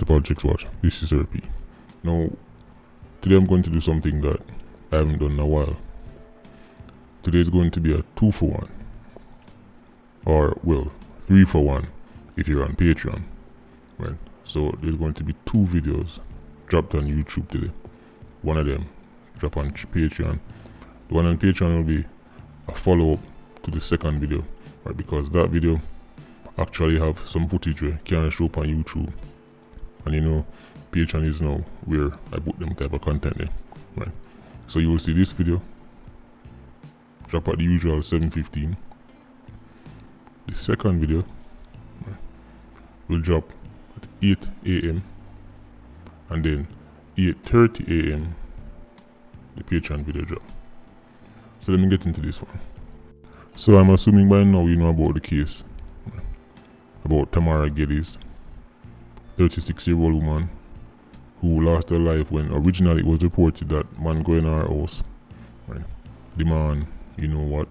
Politics Watch. This is RP. Now, today I'm going to do something that I haven't done in a while. Today is going to be a 2 for 1. Or, well, 3 for 1 if you're on Patreon. Right? So there's going to be 2 videos dropped on YouTube today. One of them drop on Patreon. The one on Patreon will be a follow-up to the second video. Right? Because that video actually have some footage where can't show up on YouTube. And you know, Patreon is now where I put them type of content there. Right? So you will see this video drop at the usual 7:15. The second video will drop at 8 AM and then 8:30 AM the Patreon video drop. So let me get into this one. So I'm assuming by now you know about the case about Tamara Geddes, 36-year-old woman who lost her life when originally it was reported that man go in her house. Right? The man, you know what,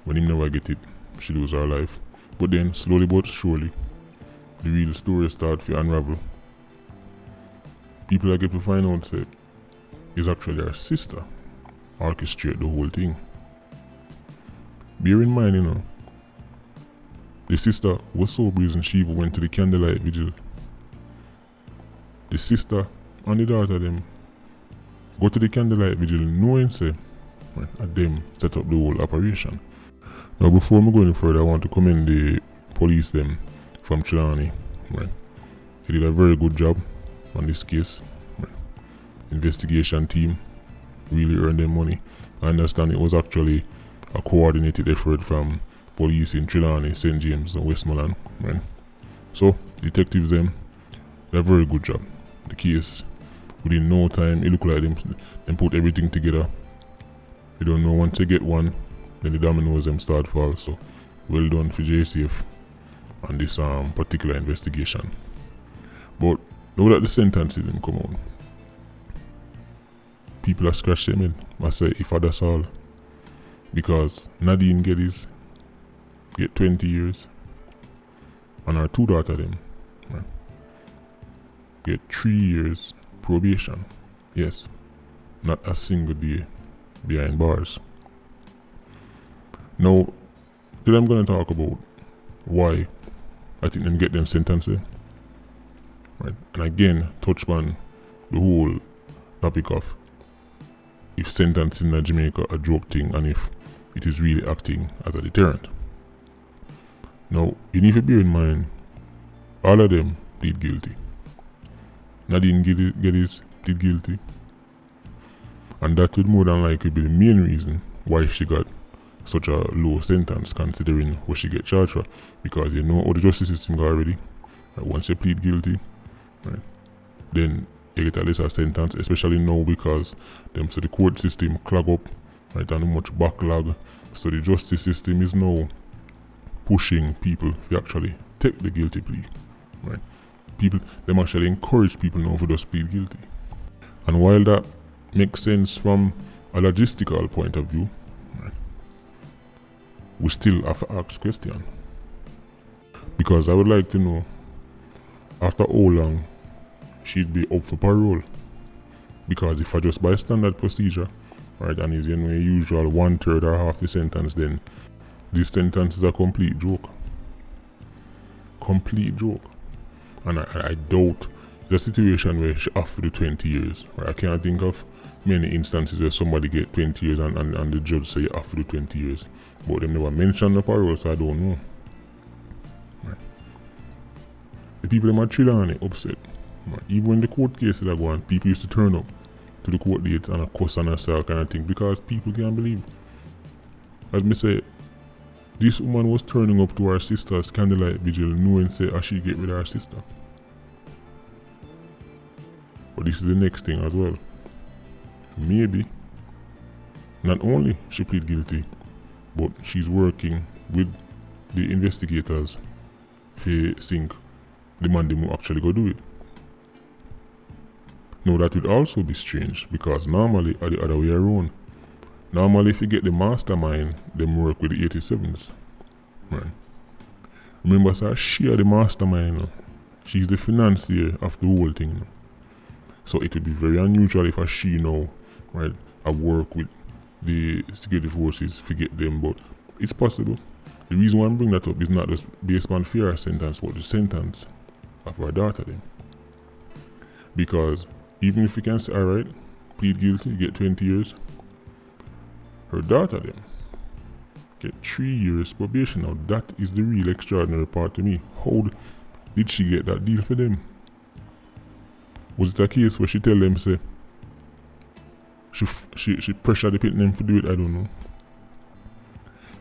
when he never get it, she lose her life. But then slowly but surely the real story start to unravel. People that get to find out said is actually her sister orchestrate the whole thing. Bear in mind, you know, the sister was so brazen she even went to the candlelight vigil. The sister and the daughter them go to the candlelight vigil knowing say right, them set up the whole operation. Now before me go any further, I want to commend the police them from Trelawny. Right. They did a very good job on this case. Right. Investigation team really earned them money. I understand it was actually a coordinated effort from police in Trelawny, St. James and Westmoreland. Right. So detectives them did a very good job. The case within no time it looked like them put everything together. You don't know once they get one, then the dominoes them start fall. So well done for JCF on this particular investigation. But now that the sentences didn't come out, people are scratching them in. I say if that's all. Because Nadine Geddes get 20 years and her 2 daughters them right, get 3 years probation. Yes, not a single day behind bars. Now, today I'm going to talk about why I think them get them sentences. Right? And again, touch on the whole topic of if sentencing in Jamaica a joke thing and if it is really acting as a deterrent. Now, you need to bear in mind, all of them plead guilty. Nadine Geddes plead guilty. And that would more than likely be the main reason why she got such a low sentence considering what she get charged for. Because you know how the justice system go already. Right? Once you plead guilty, right, then you get a lesser sentence, especially now because them so the court system clog up, right, and much backlog. So the justice system is now pushing people to actually take the guilty plea. Right? Them actually encourage people now to just plead guilty. And while that makes sense from a logistical point of view, right, we still have to ask question. Because I would like to know after how long she'd be up for parole. Because if I just by standard procedure, right, and is your usual 1/3 or half the sentence, then this sentence is a complete joke. Complete joke. And I doubt the situation where she have to do 20 years. Right? I can't think of many instances where somebody get 20 years and the judge say you have to do 20 years. But they never mention the parole, so I don't know. Right. The people in Trelawny upset. Right. Even when the court cases are going, people used to turn up to the court date and a cuss and a sell kind of thing because people can't believe. As me say, this woman was turning up to her sister's candlelight vigil knowing say she get rid of her sister. But this is the next thing as well. Maybe not only she plead guilty, but she's working with the investigators to think the man who actually go do it. Now that would also be strange because normally are the other way around. Normally if you get the mastermind, them work with the 87s. Right. Remember sir, she are the mastermind. She's the financier of the whole thing. You know? So it would be very unusual if she now, right, I work with the security forces, forget them, but it's possible. The reason why I'm bringing that up is not just based on fair sentence, but the sentence of her daughter then. Because even if we can say, alright, plead guilty, get 20 years, her daughter then get 3 years probation. Now that is the real extraordinary part to me. How did she get that deal for them? Was it a case where she tell them say she pressured the them to do it? I don't know.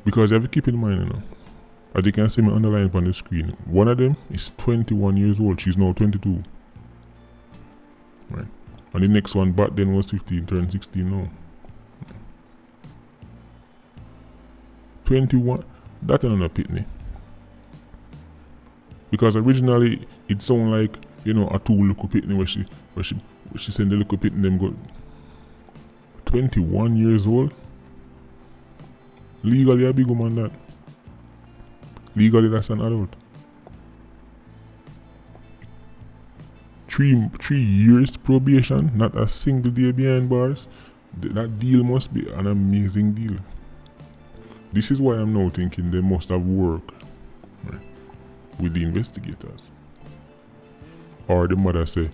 Because you have to keep in mind, you know, as you can see me underlined on the screen, one of them is 21 years old, she's now 22. Right. And the next one back then was 15, turned 16 now. 21, that's another pitney. Because originally it sounded like, you know, a two little pitney where she sent the little pitney them go 21 years old. Legally a big woman that. Legally that's an adult. 3 years probation, not a single day behind bars. That deal must be an amazing deal. This is why I'm now thinking they must have worked, right, with the investigators. Or the mother say,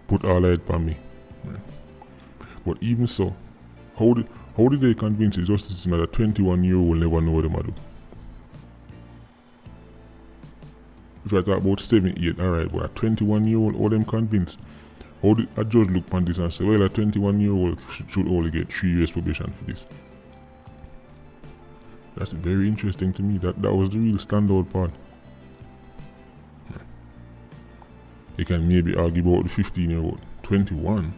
put all that on me. Right. But even so, how did they convince the justice that a 21-year-old never know what they do? If I talk about 7, 8, alright, but a 21-year-old, all them convinced? How did a judge look on this and say, well, a 21-year-old should only get 3 years probation for this? That's very interesting to me. That was the real standout part. You can maybe argue about the 15-year-old. 21.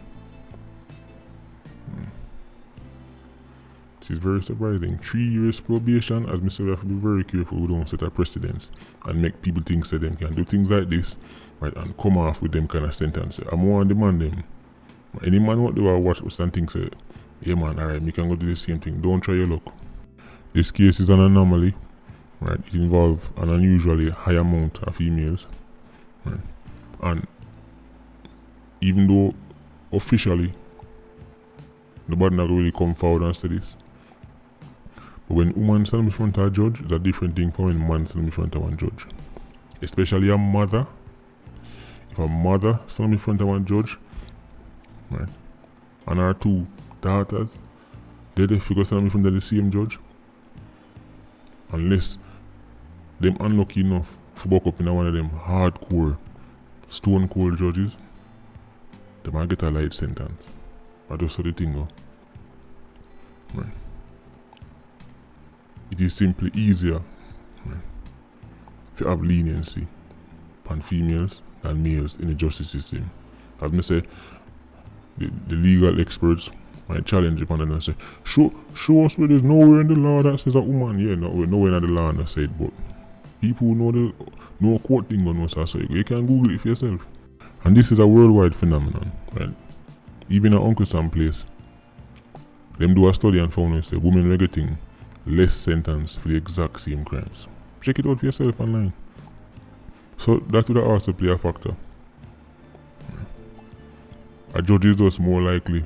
This is very surprising. 3 years probation, as Mr. We have to be very careful we don't set a precedence and make people think that them can do things like this, right, and come off with them kind of sentence. I'm more on demand them. Any man what they will watch us and think say, yeah man, alright, me can go do the same thing. Don't try your luck. This case is an anomaly, right? It involves an unusually high amount of females, right? And even though officially nobody not really come forward and say this, but when woman stand in front of a judge, it's a different thing from when man stand in front of one judge. Especially a mother. If a mother stand in front of one judge, right, and her 2 daughters, they figure stand in front of the same judge. Unless them unlucky enough to buck up in one of them hardcore, stone cold judges, they might get a light sentence. I just saw the thing go. Right. It is simply easier, right, if you have leniency on females than males in the justice system. As I say, the legal experts might challenge upon it and say, show us where there's nowhere in the law that says a woman. Yeah, nowhere in the law that said, but people who know court thing on us, so you can Google it for yourself. And this is a worldwide phenomenon, right? Even at Uncle Sam place, them do a study and found that women are getting less sentence for the exact same crimes. Check it out for yourself online. So that would also play a factor. A judge is just more likely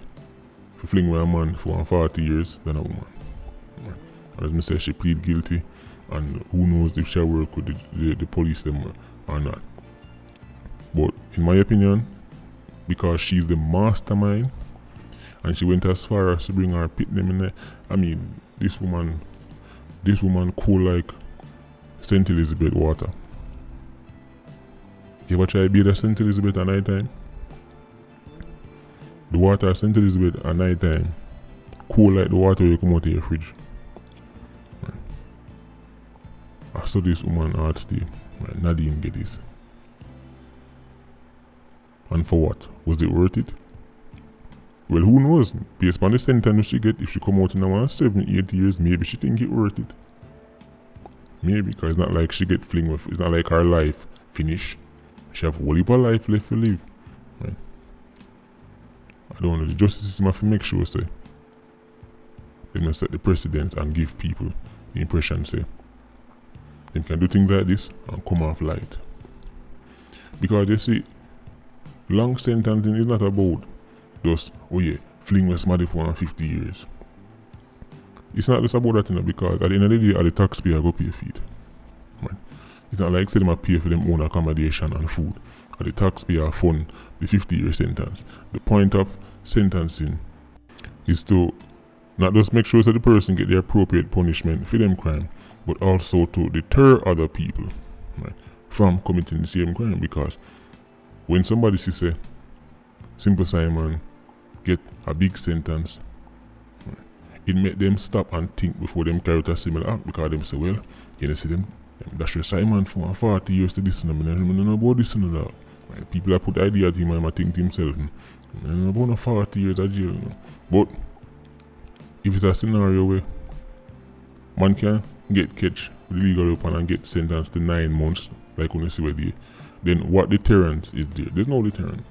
to fling with a man for 40 years than a woman. As I say, she plead guilty, and who knows if she'll work with the police them or not. But in my opinion, because she's the mastermind, and she went as far as to bring her pit them in there, I mean, this woman cool like St. Elizabeth water. You ever try to bathe at St. Elizabeth at night time? The water at St. Elizabeth at night time cool like the water you come out of your fridge. Right. I saw this woman art stay, right, Nadine Geddes. And for what? Was it worth it? Well, who knows? Based on the sentence she get, if she come out in around 7, 8 years, maybe she think it worth it. Maybe, because it's not like she get fling with, it's not like her life finish. She have a whole heap of life left to live. Right? I don't know, the justice system have to make sure say they must set the precedent and give people the impression say they can do things like this and come off light. Because you see, long sentencing is not about just, oh yeah, fling with somebody for 50 years. It's not just about that, you know, because at the end of the day, the taxpayer go pay for it. Right? It's not like say them a pay for them own accommodation and food. Or the taxpayer fund the 50-year sentence. The point of sentencing is to not just make sure that the person get the appropriate punishment for them crime, but also to deter other people, right, from committing the same crime. Because when somebody say Simple Simon get a big sentence, right, it make them stop and think before them carry out a similar act, because them say, well, you know, see them that's your Simon for 40 years to this and I don't know about this and that. Right? People that put the idea to him and think to himself, I don't know about 40 years of jail. No. But if it's a scenario where man can get catch with illegal weapon and get sentenced to 9 months, like when you see where they, then what deterrent is there? There's no deterrent.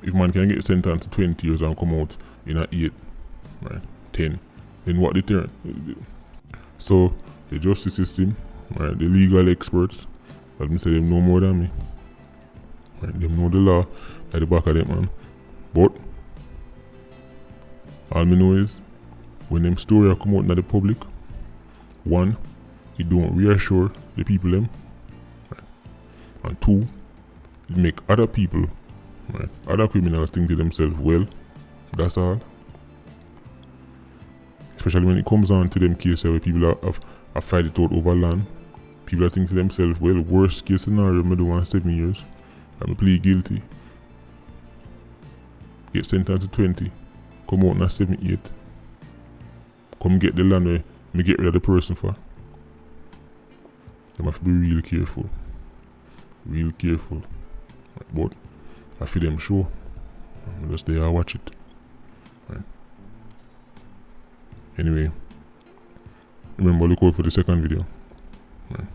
If man can get sentenced to 20 years and come out in a 8, right, 10, then what deterrent? So the justice system, right, the legal experts, let me say them know more than me. Right, them know the law at the back of them, man. But all me know is when them story come out in the public, one, it don't reassure the people them, right? And two, it make other people, right, other criminals think to themselves, well, that's all. Especially when it comes on to them cases where people are fight it out over land. People are thinking to themselves, well, worst case scenario, I do 7 years. I'm plead guilty. Get sentenced to 20. Come out in 7, 8. Come get the land where me get rid of the person for. They have to be real careful. Real careful. But I feel them sure. I'm just there, I watch it. Right. Anyway, remember, look out for the second video. Right.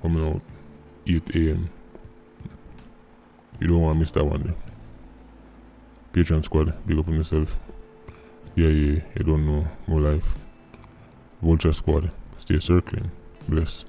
Coming out 8 AM. You don't want to miss that one there. Patreon squad, big up on yourself. Yeah, you don't know, more life. Vulture squad, stay circling. Bless.